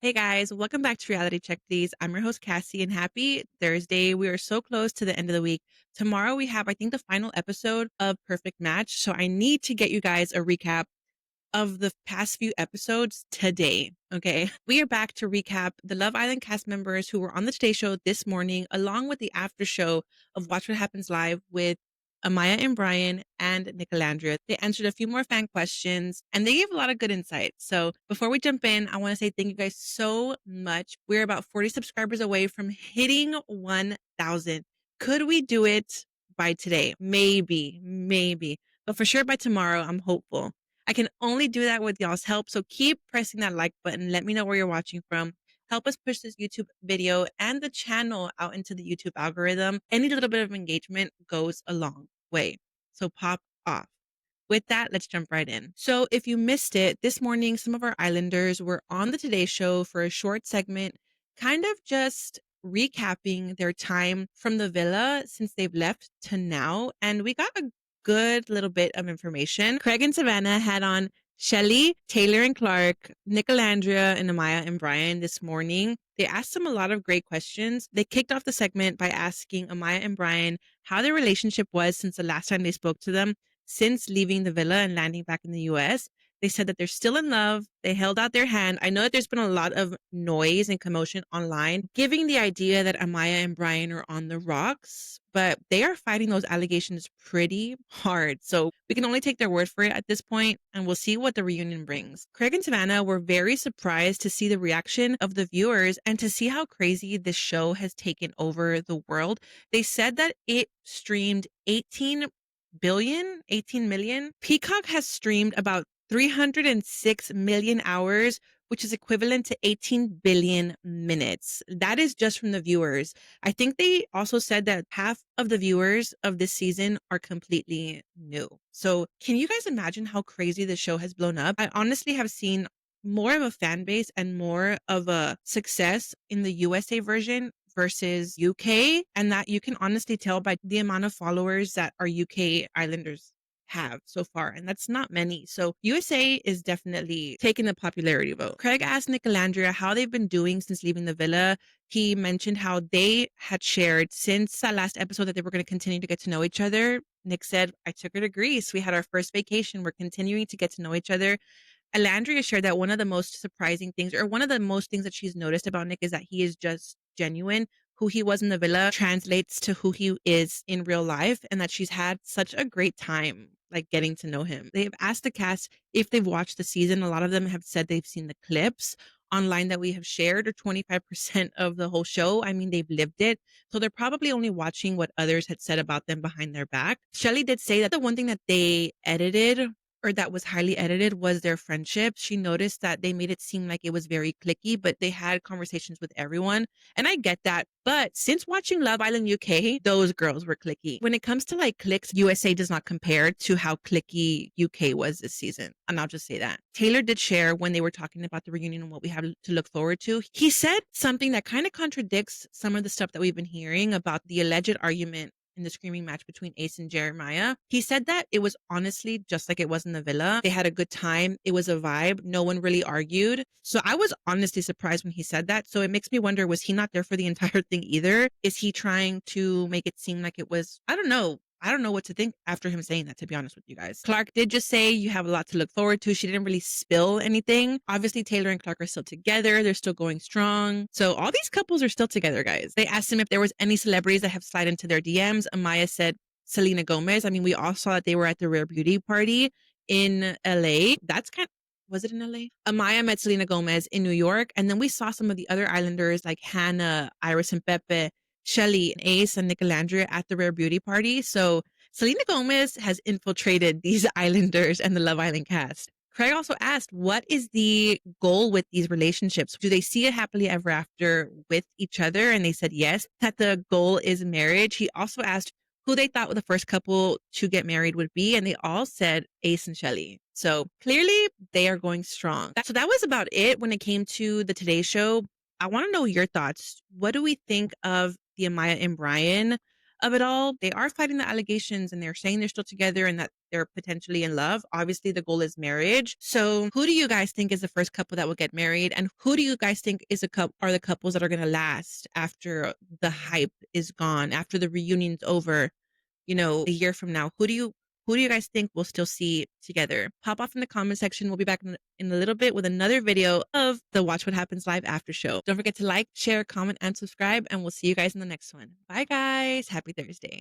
Hey guys, welcome back to Reality Check Please. I'm your host Cassie and happy Thursday. We are so close to the end of the week. Tomorrow we have, I think, the final episode of Perfect Match. So I need to get you guys a recap of the past few episodes today. Okay. We are back to recap the Love Island cast members who were on the Today Show this morning, along with the after show of Watch What Happens Live with Amaya and Brian and Nicolandria. They answered a few more fan questions and they gave a lot of good insight. So before we jump in, I want to say thank you guys so much. We're about 40 subscribers away from hitting 1,000. Could we do it by today? Maybe. But for sure by tomorrow, I'm hopeful. I can only do that with y'all's help. So keep pressing that like button. Let me know where you're watching from. Help us push this YouTube video and the channel out into the YouTube algorithm. Any little bit of engagement goes a long way. So pop off. With that, let's jump right in. So if you missed it, this morning, some of our Islanders were on the Today Show for a short segment, kind of just recapping their time from the villa since they've left to now. And we got a good little bit of information. Craig and Savannah had on Shelly, Taylor and Clark, Nicolandria and Amaya and Brian this morning. They asked them a lot of great questions. They kicked off the segment by asking Amaya and Brian how their relationship was since the last time they spoke to them, since leaving the villa and landing back in the US. They said that they're still in love. They held out their hand. I know that there's been a lot of noise and commotion online, giving the idea that Amaya and Brian are on the rocks, but they are fighting those allegations pretty hard. So we can only take their word for it at this point, and we'll see what the reunion brings. Craig and Savannah were very surprised to see the reaction of the viewers and to see how crazy this show has taken over the world. They said that it streamed 18 million. Peacock has streamed about 306 million hours, which is equivalent to 18 billion minutes. That is just from the viewers. I think they also said that half of the viewers of this season are completely new. So can you guys imagine how crazy the show has blown up? I honestly have seen more of a fan base and more of a success in the USA version versus UK, and that you can honestly tell by the amount of followers that our UK Islanders have so far, and that's not many. So USA is definitely taking the popularity vote. Craig asked Nicolandria how they've been doing since leaving the villa. He mentioned how they had shared since that last episode that they were going to continue to get to know each other. Nick said, I took her to Greece. We had our first vacation. We're continuing to get to know each other. Alandria shared that one of the most surprising things, or one of the most things that she's noticed about Nick, is that he is just genuine. Who he was in the villa translates to who he is in real life, and that she's had such a great time like getting to know him. They've asked the cast if they've watched the season. A lot of them have said they've seen the clips online that we have shared, or 25% of the whole show. I mean, they've lived it. So they're probably only watching what others had said about them behind their back. Shelly did say that the one thing that they edited, or that was highly edited, was their friendship. She noticed that they made it seem like it was very cliquey, but they had conversations with everyone. And I get that. But since watching Love Island UK, those girls were cliquey. When it comes to like clicks, USA does not compare to how cliquey UK was this season. And I'll just say that. Taylor did share when they were talking about the reunion and what we have to look forward to. He said something that kind of contradicts some of the stuff that we've been hearing about the alleged argument in the screaming match between Ace and Jeremiah. He said that it was honestly just like it was in the villa. They had a good time. It was a vibe. No one really argued. So I was honestly surprised when he said that. So it makes me wonder, was he not there for the entire thing either? Is he trying to make it seem like it was, I don't know what to think after him saying that, to be honest with you guys. Clark did just say you have a lot to look forward to. She didn't really spill anything. Obviously, Taylor and Clark are still together. They're still going strong. So all these couples are still together, guys. They asked him if there was any celebrities that have slid into their DMs. Amaya said Selena Gomez. I mean, we all saw that they were at the Rare Beauty party in LA. Was it in LA? Amaya met Selena Gomez in New York. And then we saw some of the other Islanders like Hannah, Iris and Pepe, Shelly, Ace, and Nicolandria at the Rare Beauty party. So Selena Gomez has infiltrated these Islanders and the Love Island cast. Craig also asked, what is the goal with these relationships? Do they see a happily ever after with each other? And they said yes, that the goal is marriage. He also asked who they thought the first couple to get married would be, and they all said Ace and Shelly. So clearly they are going strong. So that was about it when it came to the Today Show. I want to know your thoughts. What do we think of the Amaya and Brian of it all. They are fighting the allegations and they're saying they're still together and that they're potentially in love. Obviously, the goal is marriage. So, who do you guys think is the first couple that will get married, and who do you guys think is a couple are the couples that are going to last after the hype is gone, after the reunion's over? A year from now, who do you guys think we'll still see together? Pop off in the comment section. We'll be back in a little bit with another video of the Watch What Happens Live after show. Don't forget to like, share, comment, and subscribe, and we'll see you guys in the next one. Bye, guys. Happy Thursday.